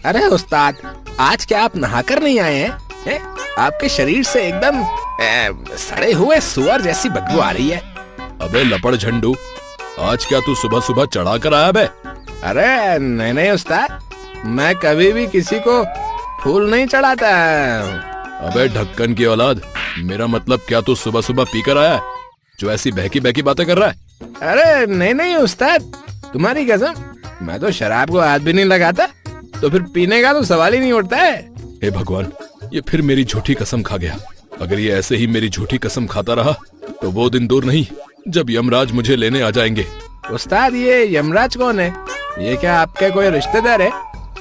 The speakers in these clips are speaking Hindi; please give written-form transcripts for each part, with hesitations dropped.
अरे उस्ताद, आज क्या आप नहाकर नहीं आए हैं? आपके शरीर से एकदम सड़े हुए सुअर जैसी बदबू आ रही है। अबे लपड़ झंडू, आज क्या तू सुबह सुबह चढ़ा कर आया बे? अरे नहीं उस्ताद, मैं कभी भी किसी को फूल नहीं चढ़ाता। अबे ढक्कन की औलाद, मेरा मतलब क्या तू सुबह सुबह पीकर आया जो ऐसी बहकी बहकी बातें कर रहा है? अरे नहीं उस्ताद, तुम्हारी कसम, मैं तो शराब को हाथ भी नहीं लगाता, तो फिर पीने का तो सवाल ही नहीं उठता है। हे भगवान, ये फिर मेरी झूठी कसम खा गया। अगर ये ऐसे ही मेरी झूठी कसम खाता रहा तो वो दिन दूर नहीं जब यमराज मुझे लेने आ जाएंगे। उस्ताद, ये यमराज कौन है? ये क्या आपके कोई रिश्तेदार है?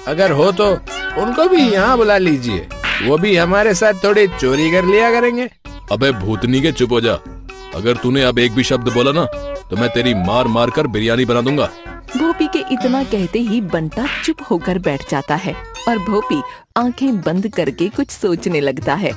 अगर हो तो उनको भी यहाँ बुला लीजिए, वो भी हमारे साथ थोड़ी चोरी कर लिया करेंगे। अबे भूतनी के, चुप हो जा। अगर तूने अब एक भी शब्द बोला ना तो मैं तेरी मार मार कर बिरयानी बना दूंगा। भोपी के इतना कहते ही बंटा चुप होकर बैठ जाता है और भोपी आंखें बंद करके कुछ सोचने लगता है।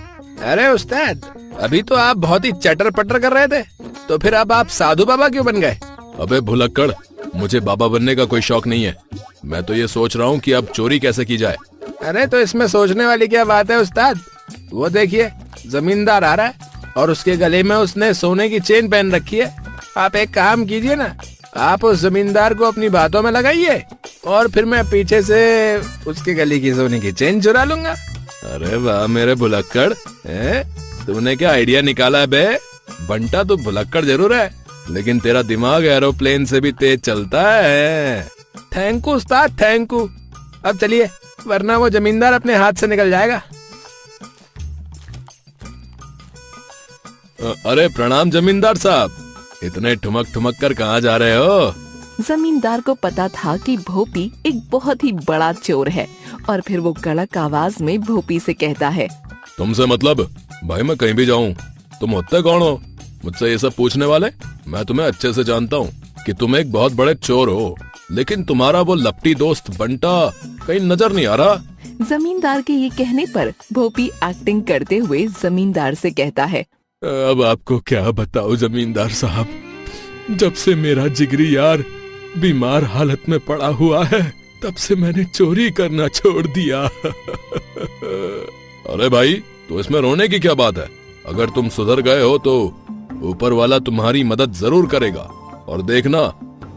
अरे उस्ताद, अभी तो आप बहुत ही चटर पटर कर रहे थे, तो फिर अब आप साधु बाबा क्यों बन गए? अबे भुलक्कड़, मुझे बाबा बनने का कोई शौक नहीं है। मैं तो ये सोच रहा हूँ कि अब चोरी कैसे की जाए। अरे तो इसमें सोचने वाली क्या बात है उस्ताद? वो देखिए, जमींदार आ रहा है और उसके गले में उसने सोने की चेन पहन रखी है। आप एक काम कीजिए ना, आप उस जमींदार को अपनी बातों में लगाइए और फिर मैं पीछे से उसके गले की सोने की चेन चुरा लूंगा। अरे वाह मेरे भुलक्कड़, तूने क्या आइडिया निकाला है बे? बंटा तो भुलक्कड़ जरूर है, लेकिन तेरा दिमाग एरोप्लेन से भी तेज चलता है। Thank you Ustad, thank you. अब चलिए, वरना वो जमींदार अपने हाथ से निकल जाएगा। अरे प्रणाम जमींदार साहब, इतने ठुमक ठुमक कर कहाँ जा रहे हो? जमींदार को पता था कि भोपी एक बहुत ही बड़ा चोर है और फिर वो कड़क आवाज में भोपी से कहता है, तुमसे मतलब? भाई मैं कहीं भी जाऊँ, तुम होते कौन हो मुझसे ये सब पूछने वाले? मैं तुम्हें अच्छे से जानता हूँ कि तुम एक बहुत बड़े चोर हो, लेकिन तुम्हारा वो लपटी दोस्त बंटा कहीं नजर नहीं आ रहा। जमींदार के ये कहने पर भोपी एक्टिंग करते हुए जमींदार से कहता है, अब आपको क्या बताऊं जमींदार साहब, जब से मेरा जिगरी यार बीमार हालत में पड़ा हुआ है तब से मैंने चोरी करना छोड़ दिया। अरे भाई, तो इसमें रोने की क्या बात है? अगर तुम सुधर गए हो तो ऊपर वाला तुम्हारी मदद जरूर करेगा, और देखना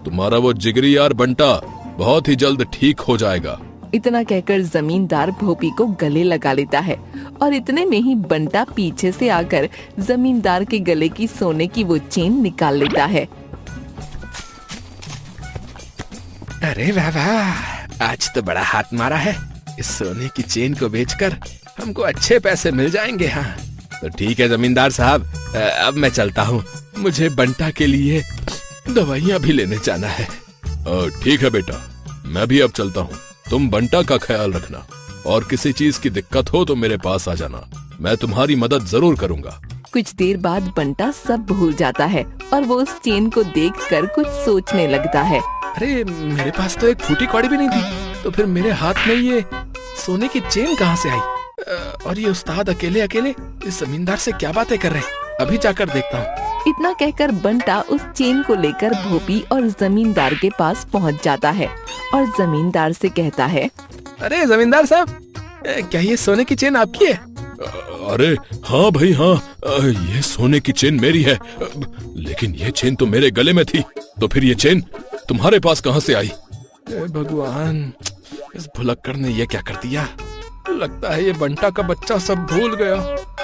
तुम्हारा वो जिगरी यार बंटा बहुत ही जल्द ठीक हो जाएगा। इतना कहकर जमींदार भोपी को गले लगा लेता है और इतने में ही बंटा पीछे से आकर जमींदार के गले की सोने की वो चेन निकाल लेता है। अरे वाह, आज तो बड़ा हाथ मारा है। इस सोने की चेन को बेचकर हमको अच्छे पैसे मिल जाएंगे। हाँ तो ठीक है जमींदार साहब, अब मैं चलता हूँ, मुझे बंटा के लिए दवाइयाँ भी लेने जाना है। ठीक है बेटा, मैं भी अब चलता हूँ। तुम बंटा का ख्याल रखना, और किसी चीज की दिक्कत हो तो मेरे पास आ जाना, मैं तुम्हारी मदद जरूर करूँगा। कुछ देर बाद बंटा सब भूल जाता है और वो उस चेन को देखकर कुछ सोचने लगता है। अरे मेरे पास तो एक फूटी कौड़ी भी नहीं थी, तो फिर मेरे हाथ में ये सोने की चेन कहाँ से आई? और ये उस्ताद अकेले अकेले इस जमींदार से क्या बातें कर रहे हैं? अभी जाकर देखता हूँ। इतना कहकर बंटा उस चेन को लेकर भोपी और जमींदार के पास पहुँच जाता है और जमींदार से कहता है, अरे जमींदार साहब, क्या ये सोने की चेन आपकी है? अरे हाँ भाई हाँ, ये सोने की चेन मेरी है, लेकिन ये चेन तो मेरे गले में थी, तो फिर ये चेन तुम्हारे पास कहाँ से आई? भगवान, इस भुलक्कड़ ने ये क्या कर दिया? लगता है ये बंटा का बच्चा सब भूल गया।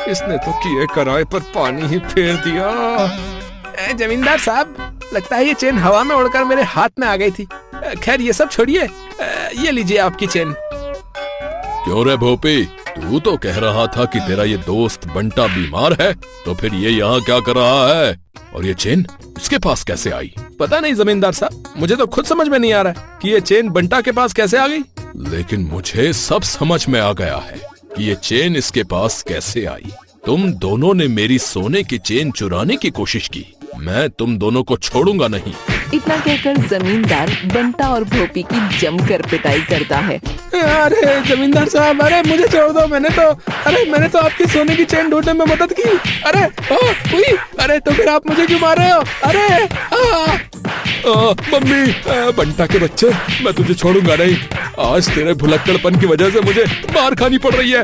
इसने तो किए कराए पर पानी ही फेर दिया। जमींदार साहब, लगता है ये चेन हवा में उड़कर मेरे हाथ में आ गई थी। खैर ये सब छोड़िए, ये लीजिए आपकी चेन। क्यों रे भोपी, तू तो कह रहा था कि तेरा ये दोस्त बंटा बीमार है, तो फिर ये यहाँ क्या कर रहा है? और ये चेन इसके पास कैसे आई? पता नहीं जमींदार साहब, मुझे तो खुद समझ में नहीं आ रहा कि ये चेन बंटा के पास कैसे आ गई। लेकिन मुझे सब समझ में आ गया है कि ये चेन इसके पास कैसे आई। तुम दोनों ने मेरी सोने की चेन चुराने की कोशिश की, मैं तुम दोनों को छोड़ूंगा नहीं। इतना कहकर जमींदार बंटा और भोपी की जमकर पिटाई करता है। अरे जमींदार साहब, अरे मुझे छोड़ दो, मैंने तो आपकी सोने की चेन ढूंढने में मदद की। अरे उई, अरे तो फिर आप मुझे क्यों मार रहे हो? अरे मम्मी, बंटा के बच्चे, मैं तुझे छोड़ूंगा नहीं। आज तेरे भुलक्कड़पन की वजह से मुझे मार खानी पड़ रही है।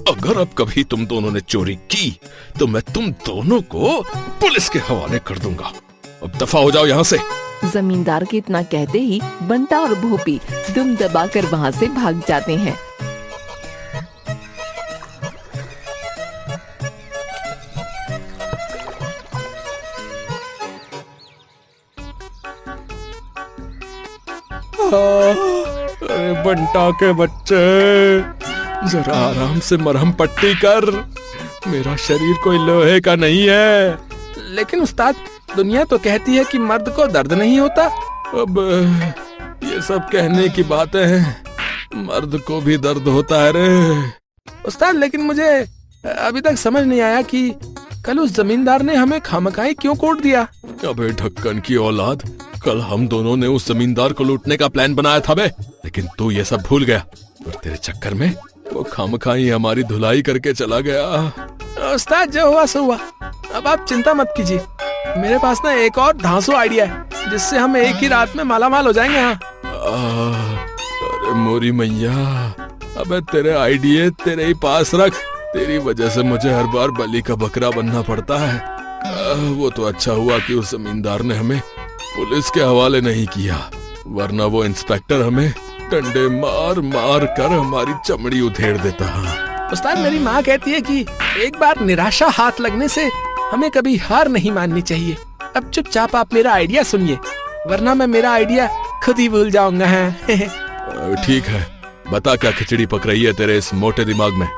अगर अब कभी तुम दोनों ने चोरी की तो मैं तुम दोनों को पुलिस के हवाले कर दूंगा। अब दफा हो जाओ यहाँ से। जमींदार के इतना कहते ही बंटा और भोपी दुम दबाकर वहाँ से भाग जाते हैं। अरे बंटा के बच्चे, जरा आराम से मरहम पट्टी कर, मेरा शरीर कोई लोहे का नहीं है। लेकिन उस्ताद, दुनिया तो कहती है कि मर्द को दर्द नहीं होता। अब ये सब कहने की बातें हैं, मर्द को भी दर्द होता है रे। उस्ताद, लेकिन मुझे अभी तक समझ नहीं आया कि कल उस जमींदार ने हमें खामखाई क्यों कोट दिया। अबे ढक्कन की औलाद, कल हम दोनों ने उस जमींदार को लूटने का प्लान बनाया था बे, लेकिन तू ये सब भूल गया और तेरे चक्कर में वो खामखाई हमारी धुलाई करके चला गया। उस्ताद, जो हुआ सो हुआ, अब आप चिंता मत कीजिए। मेरे पास ना एक और धांसू आइडिया है जिससे हम एक ही रात में मालामाल हो जाएंगे। हाँ। अरे मोरी मैया, अबे तेरे आइडिया तेरे ही पास रख। तेरी वजह से मुझे हर बार बलि का बकरा बनना पड़ता है। वो तो अच्छा हुआ कि उस जमींदार ने हमें पुलिस के हवाले नहीं किया, वरना वो इंस्पेक्टर हमें डंडे मार मार कर हमारी चमड़ी उधेड़ देता। उस्ताद, मेरी माँ कहती है कि एक बार निराशा हाथ लगने से हमें कभी हार नहीं माननी चाहिए। अब चुपचाप आप मेरा आइडिया सुनिए, वरना मैं मेरा आइडिया खुद ही भूल जाऊंगा। ठीक है, बता क्या खिचड़ी पक रही है तेरे इस मोटे दिमाग में।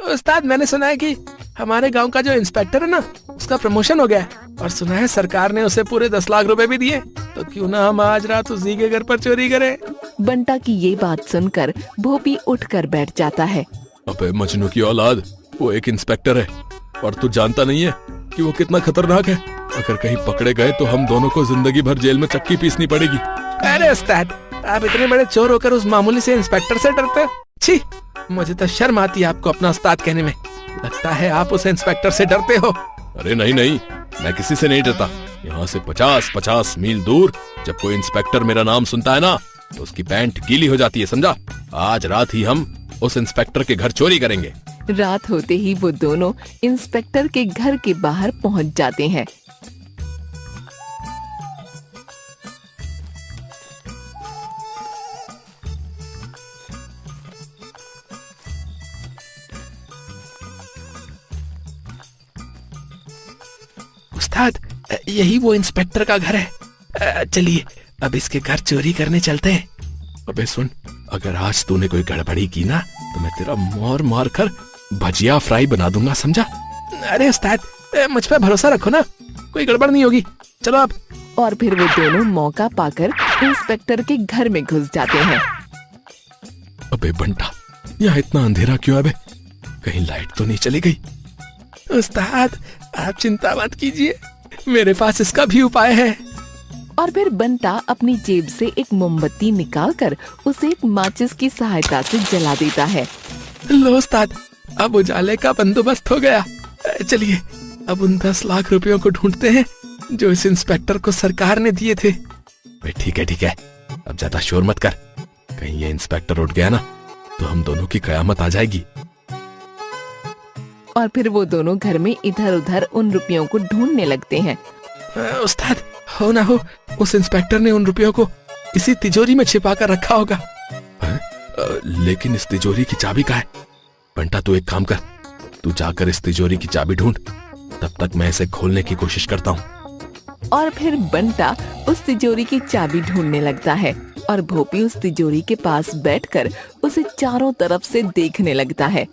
उस्ताद, मैंने सुना है कि हमारे गांव का जो इंस्पेक्टर है ना, उसका प्रमोशन हो गया और सुना है सरकार ने उसे पूरे 10 लाख रुपए भी दिए। तो क्यों ना हम आज रात उसी के घर पर चोरी करें। बंटा की ये बात सुनकर भोपी उठकर बैठ जाता है। अबे मजनू की औलाद, वो एक इंस्पेक्टर है और तू जानता नहीं है कि वो कितना खतरनाक है। अगर कहीं पकड़े गए तो हम दोनों को जिंदगी भर जेल में चक्की पीसनी पड़ेगी। अरे उस्ताद, आप इतने बड़े चोर होकर उस मामूली से इंस्पेक्टर से डरते? छी, मुझे तो शर्म आती है आपको अपना उस्ताद कहने में। लगता है आप उस इंस्पेक्टर से डरते हो। अरे नहीं नहीं, मैं किसी से नहीं डरता। यहाँ से 50-50 मील दूर जब कोई इंस्पेक्टर मेरा नाम सुनता है ना, तो उसकी पैंट गीली हो जाती है, समझा। आज रात ही हम उस इंस्पेक्टर के घर चोरी करेंगे। रात होते ही वो दोनों इंस्पेक्टर के घर के बाहर पहुंच जाते हैं। उस्ताद, यही वो इंस्पेक्टर का घर है। चलिए अब इसके घर चोरी करने चलते हैं। अबे सुन, अगर आज तूने कोई गड़बड़ी की ना तो मैं तेरा मार मार कर भजिया फ्राई बना दूंगा, समझा। अरे उस्ताद, मुझ पे भरोसा रखो ना, कोई गड़बड़ नहीं होगी। चलो अब। और फिर वो दोनों मौका पाकर इंस्पेक्टर के घर में घुस जाते हैं। अबे बंटा, यहाँ इतना अंधेरा क्यों है बे? कहीं लाइट तो नहीं चली गई? उस्ताद, आप चिंता मत कीजिए, मेरे पास इसका भी उपाय है। और फिर बंटा अपनी जेब से एक मोमबत्ती निकालकर उसे एक माचिस की सहायता से जला देता है। लो उस्ताद, अब उजाले का बंदोबस्त हो गया। चलिए अब उन 10 लाख रुपयों को ढूंढते हैं जो इस इंस्पेक्टर को सरकार ने दिए थे। ठीक है, अब ज्यादा शोर मत कर। कहीं ये इंस्पेक्टर उठ गया ना तो हम दोनों की कयामत आ जाएगी। और फिर वो दोनों घर में इधर उधर उन रुपयों को ढूंढने लगते हैं। उस्ताद, हो ना हो उस इंस्पेक्टर ने उन रुपयों को इसी तिजोरी में छिपा कर रखा होगा। लेकिन इस तिजोरी की चाबी कहाँ है? बंटा, तू एक काम कर, तू जाकर इस तिजोरी की चाबी ढूंढ, तब तक मैं इसे खोलने की कोशिश करता हूँ। और फिर बंटा उस तिजोरी की चाबी ढूंढने लगता है और भोपी उस तिजोरी के पास बैठकर उसे चारों तरफ से देखने लगता है।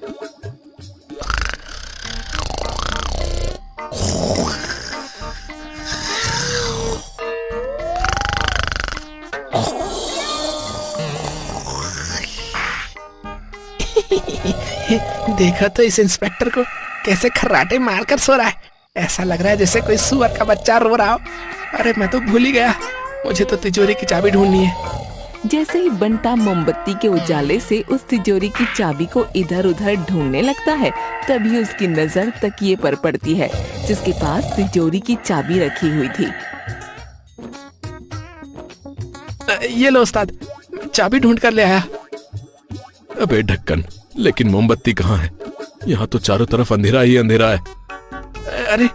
देखा तो इस इंस्पेक्टर को कैसे खर्राटे मारकर सो रहा है। ऐसा लग रहा है जैसे कोई सुअर का बच्चा रो रहा हो। अरे मैं तो भूल ही गया, मुझे तो तिजोरी की चाबी ढूंढनी है। जैसे ही बंटा मोमबत्ती के उजाले से उस तिजोरी की चाबी को इधर उधर ढूंढने लगता है, तभी उसकी नजर तकिए पर पड़ती है जिसके पास तिजोरी की चाबी रखी हुई थी। ये लो उस्ताद, चाबी ढूंढ कर ले आया। अबे ढक्कन, लेकिन मोमबत्ती कहाँ है? यहाँ तो चारों तरफ अंधेरा ही अंधेरा है। अरे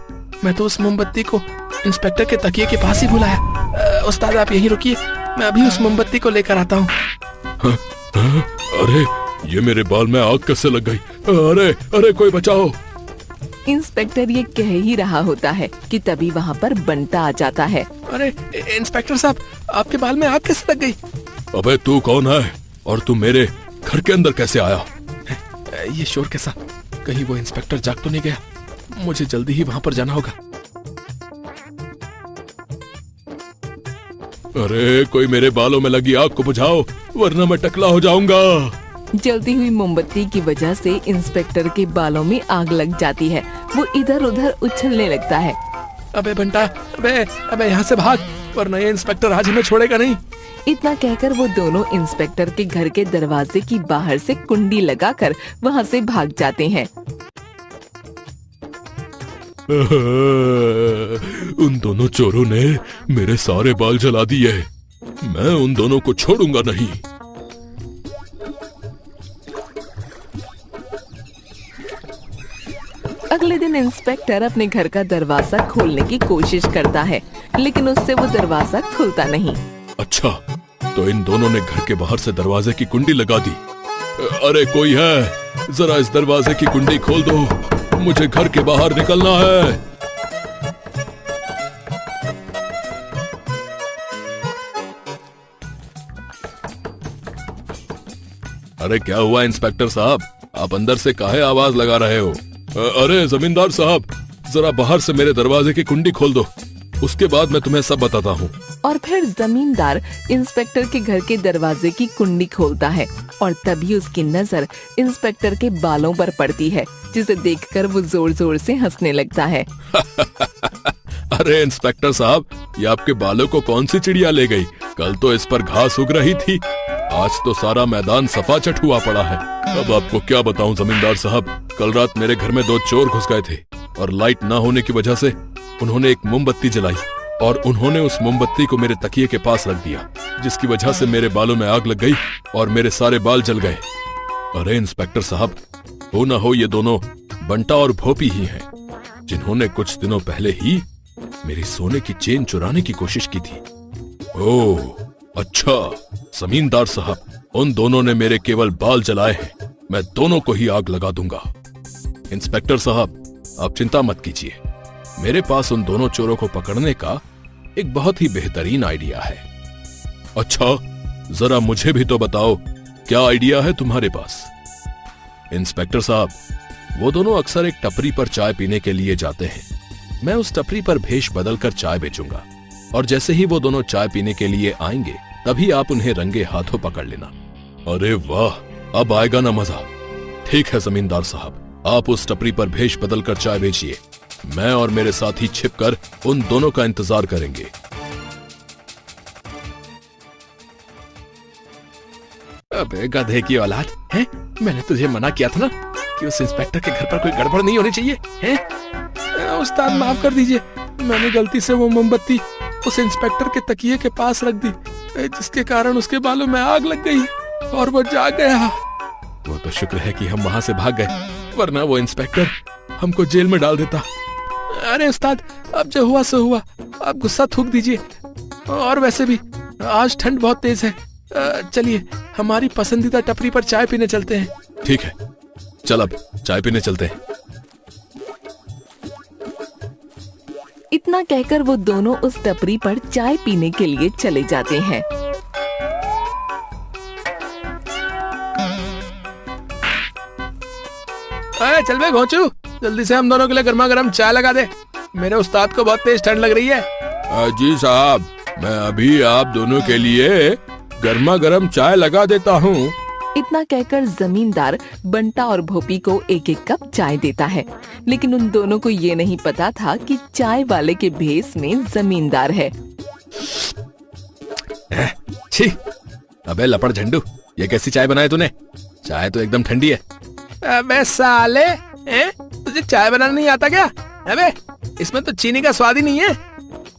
मैं तो उस मोमबत्ती को इंस्पेक्टर के तकिए के पास ही भुलाया। उस्ताद आप यहीं रुकिए, मैं अभी उस मोमबत्ती को लेकर आता हूँ। अरे ये मेरे बाल में आग कैसे लग गई? अरे अरे कोई बचाओ। इंस्पेक्टर ये कह ही रहा होता है कि तभी वहाँ पर बंटा आ जाता है। अरे इंस्पेक्टर साहब, आपके बाल में आग कैसे लग गई? अबे तू कौन है और तू मेरे घर के अंदर कैसे आया? ये शोर कैसा? कहीं वो इंस्पेक्टर जाग तो नहीं गया? मुझे जल्दी ही वहाँ पर जाना होगा। अरे कोई मेरे बालों में लगी आग को बुझाओ, वरना मैं टकला हो जाऊंगा। जलती हुई मोमबत्ती की वजह से इंस्पेक्टर के बालों में आग लग जाती है। वो इधर उधर उछलने लगता है। अबे बंटा, अबे यहाँ से भाग, वरना ये इंस्पेक्टर आज हमें छोड़ेगा नहीं। इतना कहकर वो दोनों इंस्पेक्टर के घर के दरवाजे की बाहर से कुंडी लगाकर वहाँ से भाग जाते हैं। उन दोनों चोरों ने मेरे सारे बाल जला दिए। मैं उन दोनों को छोड़ूंगा नहीं। अगले दिन इंस्पेक्टर अपने घर का दरवाजा खोलने की कोशिश करता है, लेकिन उससे वो दरवाजा खुलता नहीं। अच्छा, तो इन दोनों ने घर के बाहर से दरवाजे की कुंडी लगा दी। अरे कोई है, जरा इस दरवाजे की कुंडी खोल दो, मुझे घर के बाहर निकलना है। अरे क्या हुआ इंस्पेक्टर साहब, आप अंदर से काहे आवाज लगा रहे हो? अरे जमींदार साहब, जरा बाहर से मेरे दरवाजे की कुंडी खोल दो, उसके बाद मैं तुम्हें सब बताता हूँ। और फिर जमींदार इंस्पेक्टर के घर के दरवाजे की कुंडी खोलता है और तभी उसकी नजर इंस्पेक्टर के बालों पर पड़ती है, जिसे देखकर वो जोर जोर से हंसने लगता है। अरे इंस्पेक्टर साहब, ये आपके बालों को कौन सी चिड़िया ले गई? कल तो इस पर घास उग रही थी, आज तो सारा मैदान सफा चट हुआ पड़ा है। अब आपको क्या बताऊं जमींदार साहब, कल रात मेरे घर में 2 चोर घुस गए थे और लाइट ना होने की वजह से उन्होंने एक मोमबत्ती जलाई और उन्होंने उस मोमबत्ती को मेरे तकिए के पास रख दिया, जिसकी वजह से मेरे बालों में आग लग गई और मेरे सारे बाल जल गए। अरे इंस्पेक्टर साहब, हो ना हो ये दोनों बंटा और भोपी ही हैं, जिन्होंने कुछ दिनों पहले ही मेरी सोने की चेन चुराने की कोशिश की थी। ओह अच्छा जमींदार साहब, उन दोनों ने मेरे केवल बाल जलाए हैं, मैं दोनों को ही आग लगा दूंगा। इंस्पेक्टर साहब, आप चिंता मत कीजिए, मेरे पास उन दोनों चोरों को पकड़ने का एक बहुत ही बेहतरीन आइडिया है। अच्छा, जरा मुझे भी तो बताओ, क्या आइडिया है तुम्हारे पास? इंस्पेक्टर साहब, वो दोनों अक्सर एक टपरी पर चाय पीने के लिए जाते हैं। मैं उस टपरी पर भेष बदलकर चाय बेचूंगा और जैसे ही वो दोनों चाय पीने के लिए आएंगे, तभी आप उन्हें रंगे हाथों पकड़ लेना। अरे वाह, अब आएगा ना मजा। ठीक है जमींदार साहब, आप उस टपरी पर भेष बदलकर चाय बेचिए, मैं और मेरे साथी छिपकर उन दोनों का इंतजार करेंगे। अबे गधे की औलाद है, मैंने तुझे मना किया था ना कि उस इंस्पेक्टर के घर पर कोई गड़बड़ नहीं होनी चाहिए है? उस्ताद माफ कर दीजिए, मैंने गलती से वो मोमबत्ती उस इंस्पेक्टर के तकिए के पास रख दी, जिसके कारण उसके बालों में आग लग गई और वो जाग गया। वो तो शुक्र है कि हम वहां से भाग गए, वरना वो इंस्पेक्टर हमको जेल में डाल देता। अरे उस्ताद, अब जो हुआ सो हुआ, आप गुस्सा थूक दीजिए। और वैसे भी आज ठंड बहुत तेज है, चलिए हमारी पसंदीदा टपरी पर चाय पीने चलते हैं। ठीक है, चल अब चाय पीने चलते हैं। इतना कहकर वो दोनों उस टपरी पर चाय पीने के लिए चले जाते हैं। चल बे घोंचू, जल्दी से हम दोनों के लिए गर्मा गर्म चाय लगा दे, मेरे उस्ताद को बहुत तेज ठंड लग रही है। जी साहब, मैं अभी आप दोनों के लिए गर्मा गर्म चाय लगा देता हूँ। इतना कहकर जमींदार बंटा और भोपी को एक एक कप चाय देता है, लेकिन उन दोनों को ये नहीं पता था कि चाय वाले के भेस में जमींदार है। छी, अबे लपड़ झंडू, ये कैसी चाय बनाई तूने? चाय तो एकदम ठंडी है। अबे साले, तुझे चाय बनाना नहीं आता क्या? अबे इसमें तो चीनी का स्वाद ही नहीं है।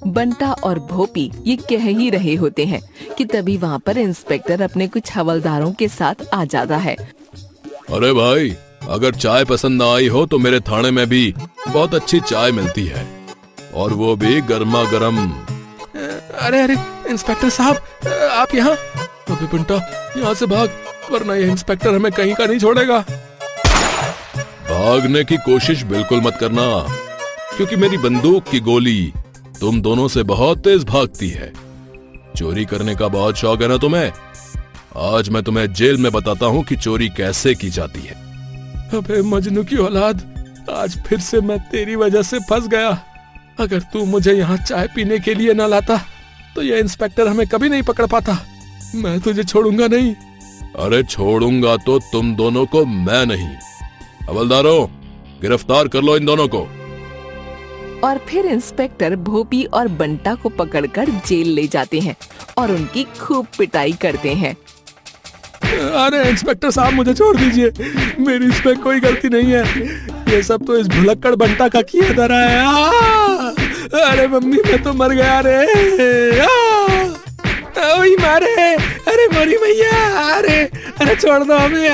बंटा और भोपी ये कह ही रहे होते हैं कि तभी वहाँ पर इंस्पेक्टर अपने कुछ हवलदारों के साथ आ जाता है। अरे भाई, अगर चाय पसंद ना आई हो तो मेरे थाने में भी बहुत अच्छी चाय मिलती है, और वो भी गर्मा गर्म। अरे अरे इंस्पेक्टर साहब, आप यहाँ? अबे बंटा, यहाँ से भाग, वरना ये इंस्पेक्टर हमें कहीं का नहीं छोड़ेगा। भागने की कोशिश बिल्कुल मत करना, क्योंकि मेरी बंदूक की गोली तुम दोनों से बहुत तेज भागती है। चोरी करने का बहुत शौक है ना तुम्हें? आज मैं तुम्हें जेल में बताता हूँ कि चोरी कैसे की जाती है। अबे मजनू की औलाद, आज फिर से मैं तेरी वजह से फंस गया। अगर तू मुझे यहाँ चाय पीने के लिए ना लाता तो ये इंस्पेक्टर हमें कभी नहीं पकड़ पाता। मैं तुझे छोड़ूंगा नहीं। अरे छोड़ूंगा तो तुम दोनों को मैं नहीं। हवलदारों, गिरफ्तार कर लो इन दोनों को। और फिर इंस्पेक्टर भोपी और बंटा को पकड़कर जेल ले जाते हैं और उनकी खूब पिटाई करते हैं। अरे इंस्पेक्टर साहब, मुझे छोड़ दीजिए, मेरी इसमें कोई गलती नहीं है। ये सब तो इस भुलक्कड़ बंटा का किया धरा है। अरे मम्मी, मैं तो मर गया रे। ओए मारे, अरे मोरी भैया, अरे छोड़ दो हमें।